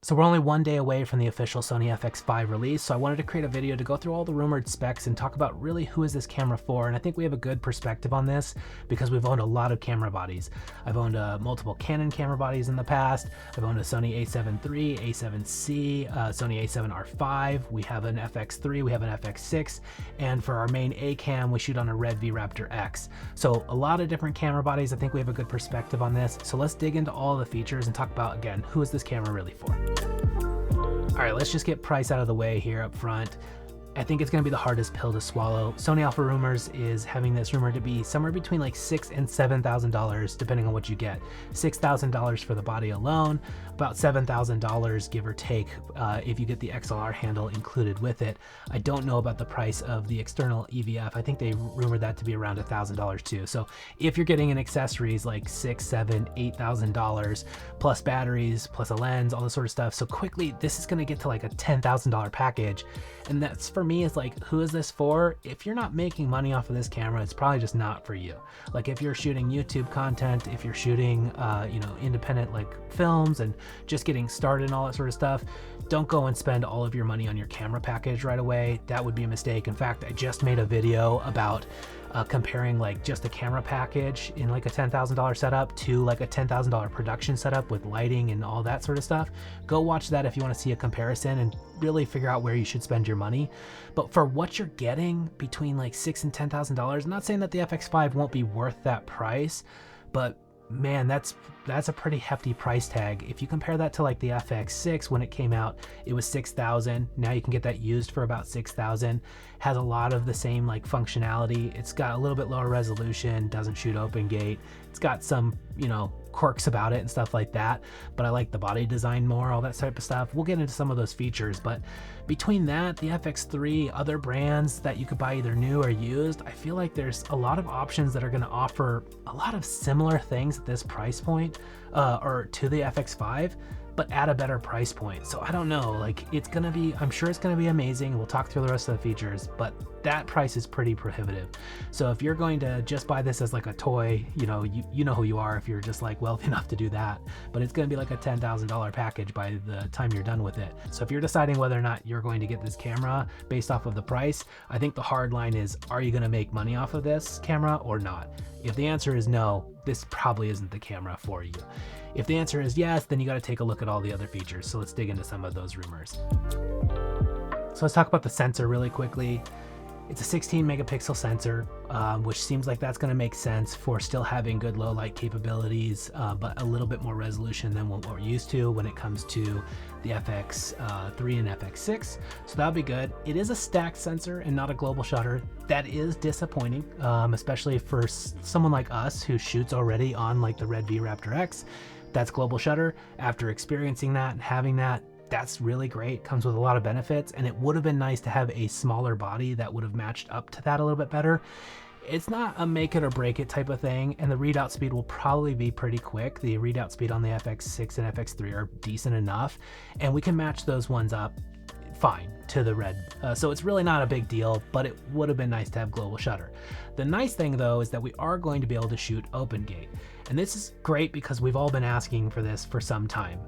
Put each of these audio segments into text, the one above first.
So we're only one day away from the official Sony FX5 release, so I wanted to create a video to go through all the rumored specs and talk about really who is this camera for, and I think we have a good perspective on this because we've owned a lot of camera bodies. I've owned multiple Canon camera bodies in the past. I've owned a Sony a7 III, a7C, Sony a7R5, we have an FX3, we have an FX6, and for our main A cam, we shoot on a Red V Raptor X. So a lot of different camera bodies. I think we have a good perspective on this. So let's dig into all the features and talk about, again, who is this camera really for? All right, let's just get price out of the way here up front. I think it's gonna be the hardest pill to swallow. Sony Alpha Rumors is having this rumored to be somewhere between like $6,000 and $7,000, depending on what you get. $6,000 for the body alone, about $7,000 give or take if you get the XLR handle included with it. I don't know about the price of the external EVF. I think they rumored that to be around $1,000 too. So if you're getting an accessories like $6,000, $7,000, $8,000 plus batteries, plus a lens, all this sort of stuff. So quickly, this is gonna get to like a $10,000 package. And that's for me is like, who is this for? If you're not making money off of this camera, it's probably just not for you. Like if you're shooting YouTube content, if you're shooting, independent like films and just getting started and all that sort of stuff, don't go and spend all of your money on your camera package right away. That would be a mistake. In fact, I just made a video about comparing like just a camera package in like a $10,000 setup to like a $10,000 production setup with lighting and all that sort of stuff. Go watch that if you want to see a comparison and really figure out where you should spend your money. But for what you're getting between like $6,000 and $10,000, I'm not saying that the FX5 won't be worth that price, but man, that's a pretty hefty price tag. If you compare that to like the FX6 when it came out, it was $6,000. Now you can get that used for about $6,000. Has a lot of the same like functionality. It's got a little bit lower resolution, doesn't shoot open gate. It's got some, quirks about it and stuff like that, but I like the body design more, all that type of stuff. We'll get into some of those features, but between that, the FX3, other brands that you could buy either new or used, I feel like there's a lot of options that are going to offer a lot of similar things at this price point, or to the FX5, but at a better price point. So I don't know, like I'm sure it's gonna be amazing. We'll talk through the rest of the features, but that price is pretty prohibitive. So if you're going to just buy this as like a toy, you know who you are if you're just like wealthy enough to do that, but it's gonna be like a $10,000 package by the time you're done with it. So if you're deciding whether or not you're going to get this camera based off of the price, I think the hard line is, are you gonna make money off of this camera or not? If the answer is no, this probably isn't the camera for you. If the answer is yes, then you got to take a look at all the other features. So let's dig into some of those rumors. So let's talk about the sensor really quickly. It's a 16 megapixel sensor, which seems like that's going to make sense for still having good low light capabilities, but a little bit more resolution than what we're used to when it comes to the FX3 and FX6. So that'll be good. It is a stacked sensor and not a global shutter. That is disappointing, especially for someone like us who shoots already on like the Red V Raptor X. That's global shutter. After experiencing that and having that, that's really great, comes with a lot of benefits, and it would have been nice to have a smaller body that would have matched up to that a little bit better. It's not a make it or break it type of thing, and the readout speed will probably be pretty quick. The readout speed on the FX6 and FX3 are decent enough, and we can match those ones up fine to the Red. So it's really not a big deal, but it would have been nice to have global shutter. The nice thing though is that we are going to be able to shoot open gate. And this is great because we've all been asking for this for some time.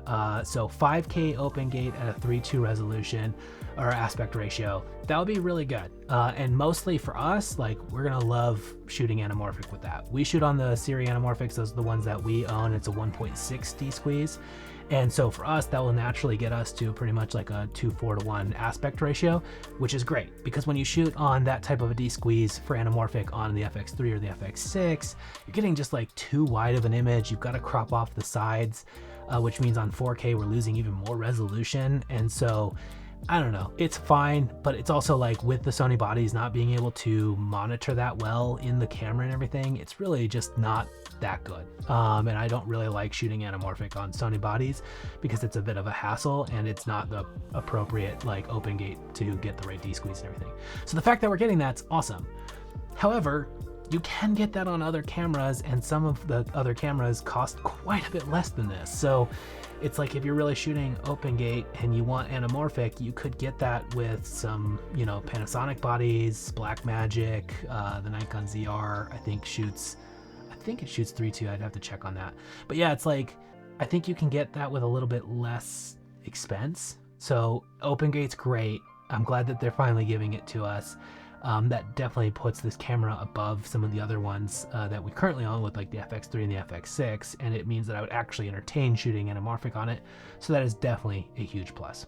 So 5K open gate at a 3:2 resolution or aspect ratio, that would be really good. And mostly for us, like we're gonna love shooting anamorphic with that. We shoot on the Siri anamorphics, those are the ones that we own. It's a 1.6 D-squeeze. And so for us, that will naturally get us to pretty much like a 2:4:1 aspect ratio, which is great because when you shoot on that type of a D-squeeze for anamorphic on the FX3 or the FX6, you're getting just like too wide of an image. You've got to crop off the sides, which means on 4K, we're losing even more resolution. And so I don't know, it's fine, but it's also like with the Sony bodies not being able to monitor that well in the camera and everything, it's really just not that good. And I don't really like shooting anamorphic on Sony bodies because it's a bit of a hassle and it's not the appropriate like open gate to get the right D-squeeze and everything. So the fact that we're getting that's awesome. However, you can get that on other cameras, and some of the other cameras cost quite a bit less than this. So it's like if you're really shooting open gate and you want anamorphic, you could get that with some, Panasonic bodies, Blackmagic, the Nikon ZR, I think it shoots 3.2. I'd have to check on that. But yeah, it's like, I think you can get that with a little bit less expense. So OpenGate's great. I'm glad that they're finally giving it to us. That definitely puts this camera above some of the other ones that we currently own with like the FX3 and the FX6, and it means that I would actually entertain shooting anamorphic on it. So that is definitely a huge plus.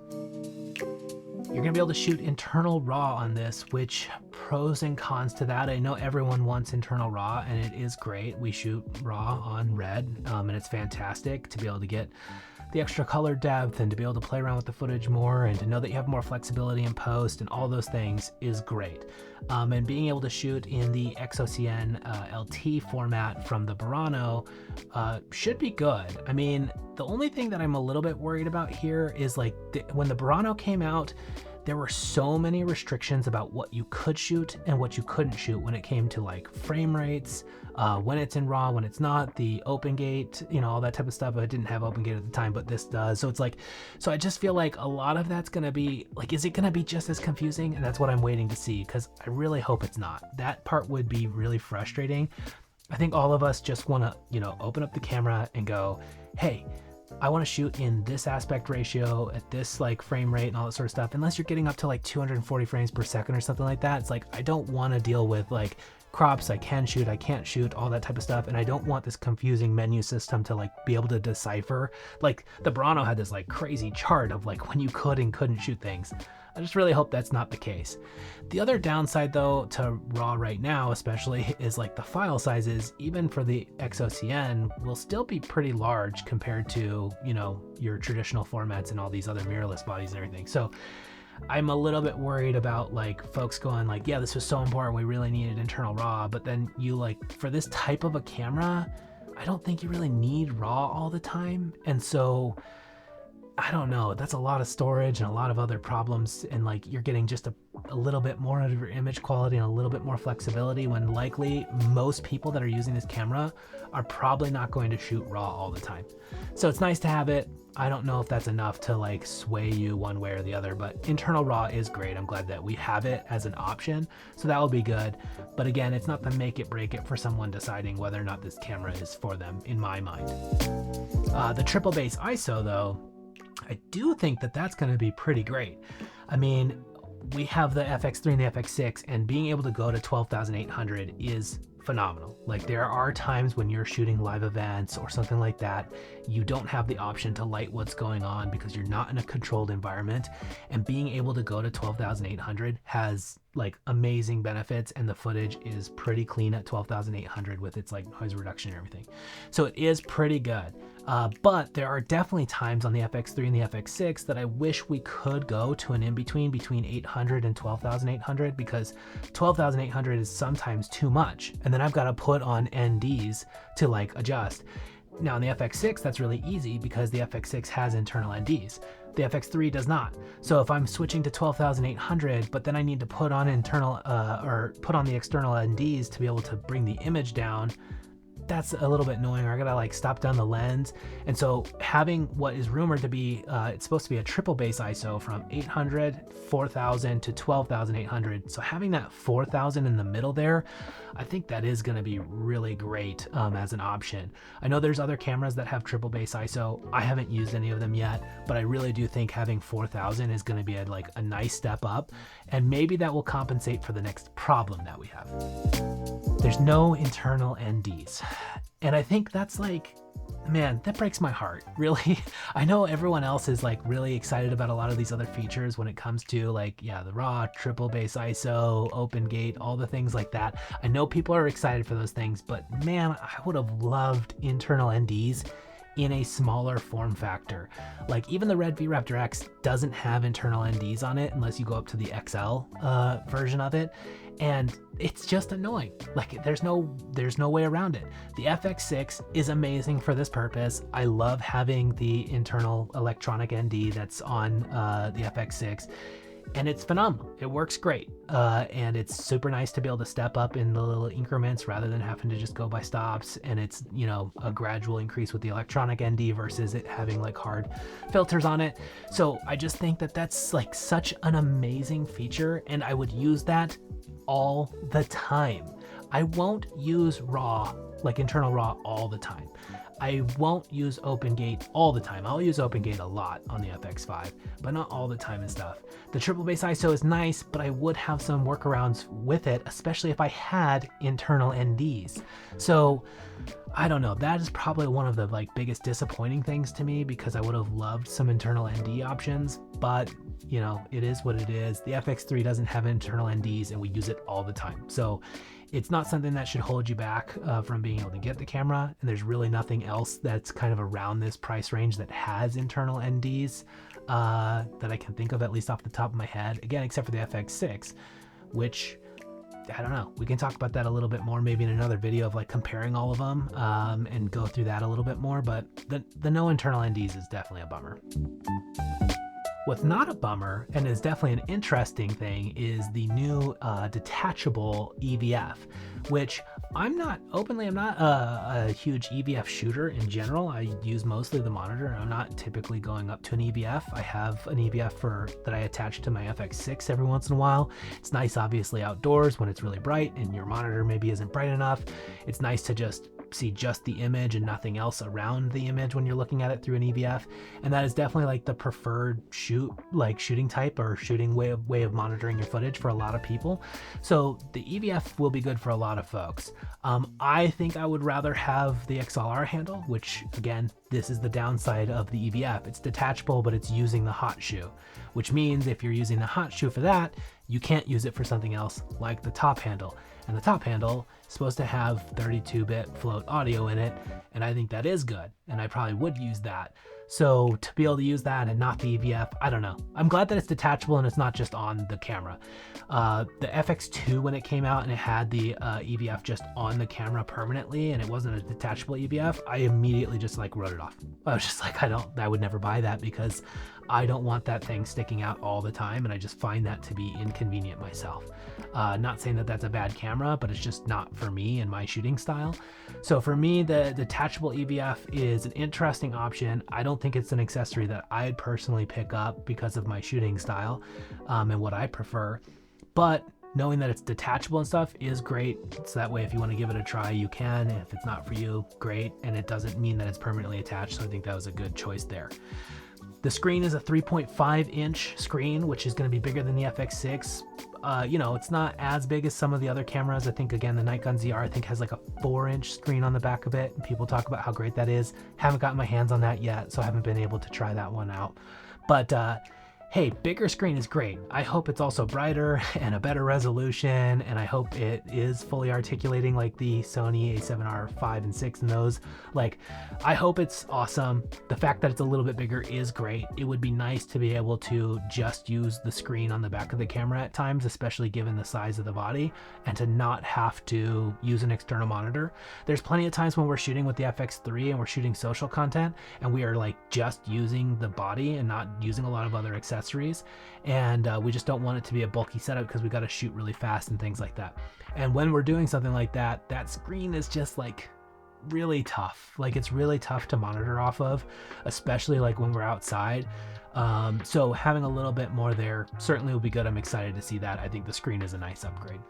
You're gonna be able to shoot internal RAW on this, which pros and cons to that. I know everyone wants internal RAW, and it is great. We shoot RAW on Red, and it's fantastic to be able to get the extra color depth and to be able to play around with the footage more and to know that you have more flexibility in post and all those things is great. And being able to shoot in the XOCN LT format from the Burano should be good. I mean, the only thing that I'm a little bit worried about here is like when the Burano came out, there were so many restrictions about what you could shoot and what you couldn't shoot when it came to like frame rates, when it's in RAW, when it's not, the OpenGate, you know, all that type of stuff. I didn't have OpenGate at the time, but this does. So it's like, so I just feel like a lot of that's gonna be like, is it gonna be just as confusing? And that's what I'm waiting to see, because I really hope it's not. That part would be really frustrating. I think all of us just wanna, you know, open up the camera and go, hey, I want to shoot in this aspect ratio at this like frame rate and all that sort of stuff. Unless you're getting up to like 240 frames per second or something like that, it's like I don't want to deal with like crops. I can shoot, I can't shoot, all that type of stuff. And I don't want this confusing menu system to like be able to decipher. Like the Burano had this like crazy chart of like when you could and couldn't shoot things. I just really hope that's not the case. The other downside though to RAW right now especially is like the file sizes, even for the XOCN, will still be pretty large compared to, you know, your traditional formats and all these other mirrorless bodies and everything. So I'm a little bit worried about like folks going like, yeah, this was so important, we really needed internal RAW, but then you like, for this type of a camera, I don't think you really need RAW all the time. And so I don't know, that's a lot of storage and a lot of other problems, and like you're getting just a little bit more out of your image quality and a little bit more flexibility, when likely most people that are using this camera are probably not going to shoot RAW all the time. So it's nice to have it. I don't know if that's enough to like sway you one way or the other, but internal RAW is great. I'm glad that we have it as an option, so that will be good. But again, it's not the make it break it for someone deciding whether or not this camera is for them, in my mind. The triple base ISO though, I do think that that's going to be pretty great. I mean, we have the FX3 and the FX6, and being able to go to 12,800 is phenomenal. Like there are times when you're shooting live events or something like that, you don't have the option to light what's going on because you're not in a controlled environment, and being able to go to 12,800 has like amazing benefits, and the footage is pretty clean at 12,800 with its like noise reduction and everything. So it is pretty good. But there are definitely times on the FX3 and the FX6 that I wish we could go to an in-between between 800 and 12,800, because 12,800 is sometimes too much. And then I've got to put on NDs to like adjust. Now on the FX6, that's really easy because the FX6 has internal NDs. The FX3 does not. So if I'm switching to 12,800, but then I need to put on internal or put on the external NDs to be able to bring the image down, that's a little bit annoying, or I gotta like stop down the lens. And so having what is rumored to be, it's supposed to be a triple base ISO from 800, 4,000 to 12,800. So having that 4,000 in the middle there, I think that is gonna be really great as an option. I know there's other cameras that have triple base ISO. I haven't used any of them yet, but I really do think having 4,000 is gonna be like a nice step up, and maybe that will compensate for the next problem that we have. There's no internal NDs. And I think that's like, man, that breaks my heart, really. I know everyone else is like really excited about a lot of these other features when it comes to like, yeah, the RAW, triple base ISO, OpenGate, all the things like that. I know people are excited for those things, but man, I would have loved internal NDs in a smaller form factor. Like even the Red V-Raptor X doesn't have internal NDs on it unless you go up to the XL version of it. And it's just annoying. Like there's no way around it. The FX6 is amazing for this purpose. I love having the internal electronic ND that's on the FX6, and it's phenomenal. It works great. And it's super nice to be able to step up in the little increments rather than having to just go by stops. And it's, you know, a gradual increase with the electronic ND versus it having like hard filters on it. So I just think that that's like such an amazing feature, and I would use that all the time. I won't use RAW, like internal RAW, all the time. I won't use open gate all the time. I'll use open gate a lot on the FX5, but not all the time and stuff. The triple bass ISO is nice, but I would have some workarounds with it, especially if I had internal NDs. So I don't know, that is probably one of the biggest disappointing things to me, because I would have loved some internal ND options, but you know, it is what it is. The FX3 doesn't have internal NDs and we use it all the time. So it's not something that should hold you back from being able to get the camera. And there's really nothing else that's kind of around this price range that has internal NDs that I can think of, at least off the top of my head. Again, except for the FX6, which I don't know. We can talk about that a little bit more, maybe in another video of comparing all of them and go through that a little bit more. But the no internal NDs is definitely a bummer. What's not a bummer, and is definitely an interesting thing, is the new detachable EVF, which I'm not a huge EVF shooter in general. I use mostly the monitor. I'm not typically going up to an EVF. I have an EVF that I attach to my FX6 every once in a while. It's nice, obviously, outdoors when it's really bright and your monitor maybe isn't bright enough. It's nice to just see just the image and nothing else around the image when you're looking at it through an EVF. And that is definitely the preferred shooting type or shooting way of monitoring your footage for a lot of people. So the EVF will be good for a lot of folks. I think I would rather have the XLR handle, which again, this is the downside of the EVF. It's detachable, but it's using the hot shoe, which means if you're using the hot shoe for that, you can't use it for something else like the top handle. And the top handle is supposed to have 32-bit float audio in it, and I think that is good, and I probably would use that. So to be able to use that and not the EVF, I don't know. I'm glad that it's detachable and it's not just on the camera. The FX2, when it came out and it had the EVF just on the camera permanently and it wasn't a detachable EVF, I immediately just wrote it off. I was just I would never buy that, because I don't want that thing sticking out all the time, and I just find that to be inconvenient myself. Not saying that that's a bad camera, but it's just not for me and my shooting style. So for me, the detachable EVF is an interesting option. I don't think it's an accessory that I'd personally pick up because of my shooting style and what I prefer, but knowing that it's detachable and stuff is great. So that way, if you want to give it a try, you can. If it's not for you, great. And it doesn't mean that it's permanently attached. So I think that was a good choice there. The screen is a 3.5-inch screen, which is going to be bigger than the FX6. You know, it's not as big as some of the other cameras. I think, again, the Nikon ZR, I think, has a 4-inch screen on the back of it. And people talk about how great that is. Haven't gotten my hands on that yet, so I haven't been able to try that one out. But hey, bigger screen is great. I hope it's also brighter and a better resolution, and I hope it is fully articulating like the Sony A7R 5 and 6 and those. I hope it's awesome. The fact that it's a little bit bigger is great. It would be nice to be able to just use the screen on the back of the camera at times, especially given the size of the body, and to not have to use an external monitor. There's plenty of times when we're shooting with the FX3 and we're shooting social content, and we are just using the body and not using a lot of other accessories. And we just don't want it to be a bulky setup because we got to shoot really fast and things like that. And when we're doing something like that, that screen is just really tough. It's really tough to monitor off of, especially when we're outside. So having a little bit more there certainly will be good. I'm excited to see that. I think the screen is a nice upgrade.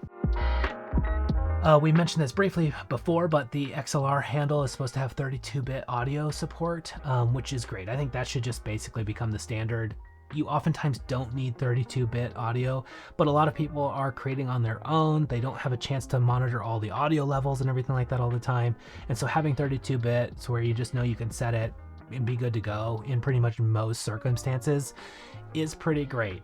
We mentioned this briefly before, but the XLR handle is supposed to have 32-bit audio support, which is great. I think that should just basically become the standard. You oftentimes don't need 32-bit audio, but a lot of people are creating on their own. They don't have a chance to monitor all the audio levels and everything like that all the time. And so having 32-bit, so where you just know you can set it and be good to go in pretty much most circumstances, is pretty great.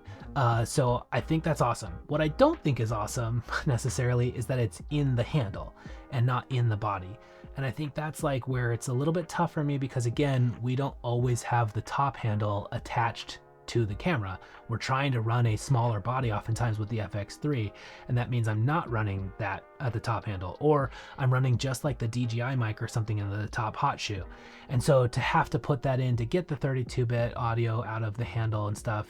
So I think that's awesome. What I don't think is awesome necessarily is that it's in the handle and not in the body. And I think that's where it's a little bit tough for me, because again, we don't always have the top handle attached to the camera. We're trying to run a smaller body oftentimes with the FX3, and that means I'm not running that at the top handle, or I'm running just like the DJI mic or something in the top hot shoe. And so to have to put that in to get the 32-bit audio out of the handle and stuff,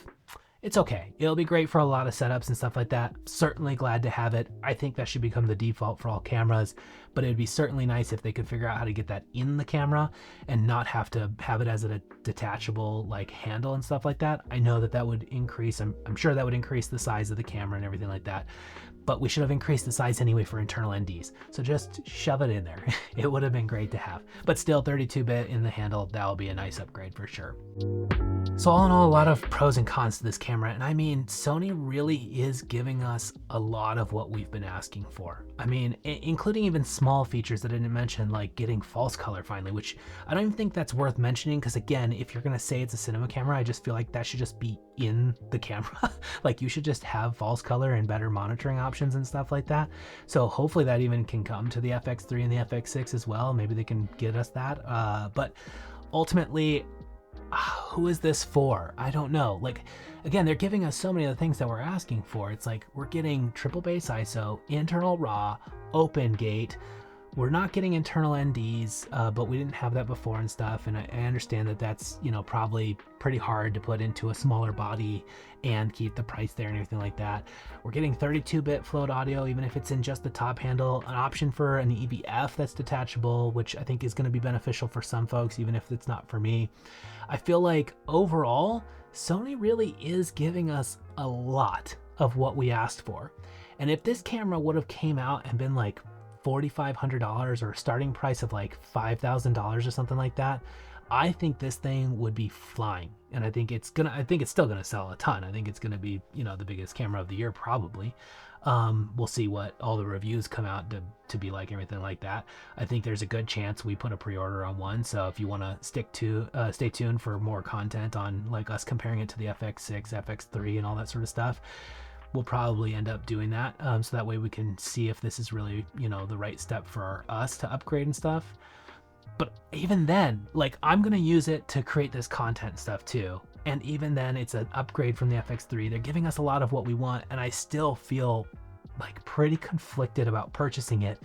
It's okay. It'll be great for a lot of setups and stuff like that. Certainly glad to have it. I think that should become the default for all cameras, but it'd be certainly nice if they could figure out how to get that in the camera and not have to have it as a detachable like handle and stuff like that. I know that that would increase, I'm sure that would increase the size of the camera and everything like that, but we should have increased the size anyway for internal NDs. So just shove it in there. It would have been great to have, but still 32-bit in the handle, that'll be a nice upgrade for sure. So all in all, a lot of pros and cons to this camera, and I mean, Sony really is giving us a lot of what we've been asking for. I mean, including even small features that I didn't mention, like getting false color finally, which I don't even think that's worth mentioning, because again, if you're gonna say it's a cinema camera, I just feel like that should just be in the camera. Like you should just have false color and better monitoring options and stuff like that. So hopefully that even can come to the FX3 and the FX6 as well. Maybe they can get us that, but ultimately, who is this for? I don't know. Like, again, they're giving us so many of the things that we're asking for. It's like we're getting triple base ISO, internal RAW, open gate. We're not getting internal NDs, but we didn't have that before and stuff. And I understand that that's, you know, probably pretty hard to put into a smaller body and keep the price there and everything like that. We're getting 32-bit float audio, even if it's in just the top handle, an option for an EVF that's detachable, which I think is going to be beneficial for some folks, even if it's not for me. I feel like overall, Sony really is giving us a lot of what we asked for. And if this camera would have came out and been like $4,500 or a starting price of like $5,000 or something like that, I think this thing would be flying. And I think it's still gonna sell a ton. I think it's gonna be, you know, the biggest camera of the year probably. We'll see what all the reviews come out to be like, everything like that. I think there's a good chance we put a pre-order on one. So if you want to stay tuned for more content on like us comparing it to the FX6, FX3 and all that sort of stuff, we'll probably end up doing that. So that way we can see if this is really, you know, the right step for us to upgrade and stuff. But even then, like, I'm going to use it to create this content stuff too. And even then, it's an upgrade from the FX3. They're giving us a lot of what we want, and I still feel like pretty conflicted about purchasing it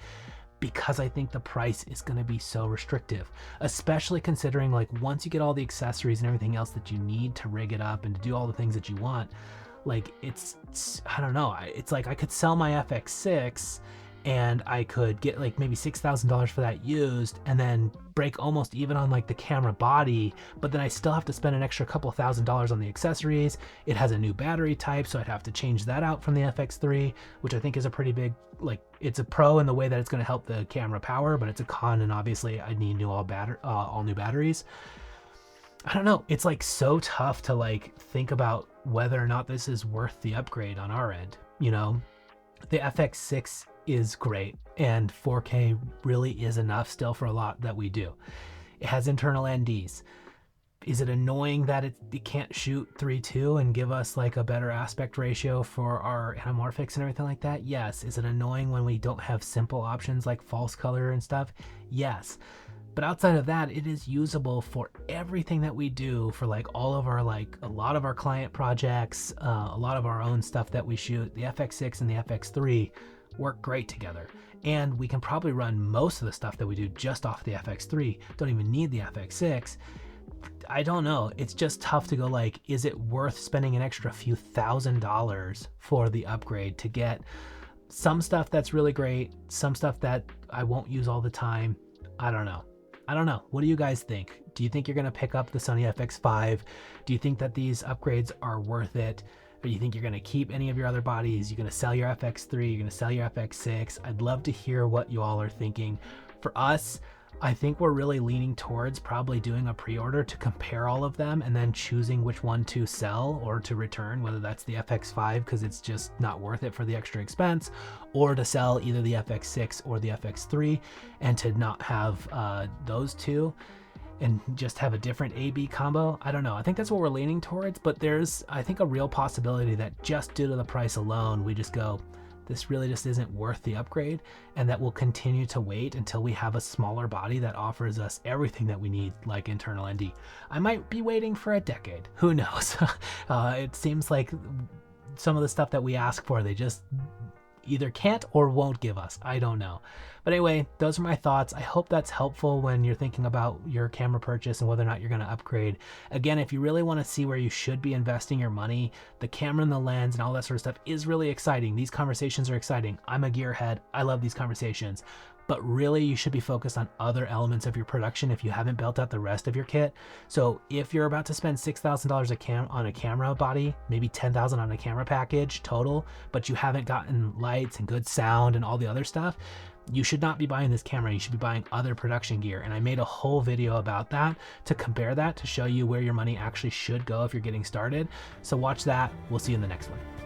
because I think the price is going to be so restrictive, especially considering like once you get all the accessories and everything else that you need to rig it up and to do all the things that you want, like it's I don't know, it's like I could sell my FX6 and I could get like maybe $6,000 for that used and then break almost even on like the camera body, but then I still have to spend an extra couple $1,000s on the accessories. It has a new battery type, so I'd have to change that out from the FX3, which I think is a pretty big, like, it's a pro in the way that it's going to help the camera power, but it's a con, and obviously I need all new batteries. I don't know, it's like so tough to like think about whether or not this is worth the upgrade on our end. You know, the FX6 is great and 4K really is enough still for a lot that we do. It has internal NDs. Is it annoying that it can't shoot 3.2 and give us like a better aspect ratio for our anamorphics and everything like that? Yes. Is it annoying when we don't have simple options like false color and stuff? Yes. But outside of that, it is usable for everything that we do, for like all of our, like a lot of our client projects, a lot of our own stuff that we shoot. The FX6 and the FX3 work great together. And we can probably run most of the stuff that we do just off the FX3. Don't even need the FX6. I don't know. It's just tough to go like, is it worth spending an extra few $1,000s for the upgrade to get some stuff that's really great, some stuff that I won't use all the time? I don't know. What do you guys think? Do you think you're going to pick up the Sony FX5? Do you think that these upgrades are worth it? Or do you think you're going to keep any of your other bodies? You're going to sell your FX3? You're going to sell your FX6? I'd love to hear what you all are thinking. For us, I think we're really leaning towards probably doing a pre-order to compare all of them and then choosing which one to sell or to return, whether that's the FX5 because it's just not worth it for the extra expense, or to sell either the FX6 or the FX3 and to not have those two and just have a different A-B combo. I don't know. I think that's what we're leaning towards, but there's, I think, a real possibility that just due to the price alone, we just go, this really just isn't worth the upgrade, and that we'll continue to wait until we have a smaller body that offers us everything that we need, like internal ND. I might be waiting for a decade. Who knows? It seems like some of the stuff that we ask for, they just either can't or won't give us. I don't know. But anyway, those are my thoughts. I hope that's helpful when you're thinking about your camera purchase and whether or not you're going to upgrade. Again, if you really want to see where you should be investing your money, the camera and the lens and all that sort of stuff is really exciting. These conversations are exciting. I'm a gearhead. I love these conversations. But really, you should be focused on other elements of your production if you haven't built out the rest of your kit. So if you're about to spend $6,000 on a camera body, maybe $10,000 on a camera package total, but you haven't gotten lights and good sound and all the other stuff, you should not be buying this camera. You should be buying other production gear. And I made a whole video about that to compare that, to show you where your money actually should go if you're getting started. So watch that. We'll see you in the next one.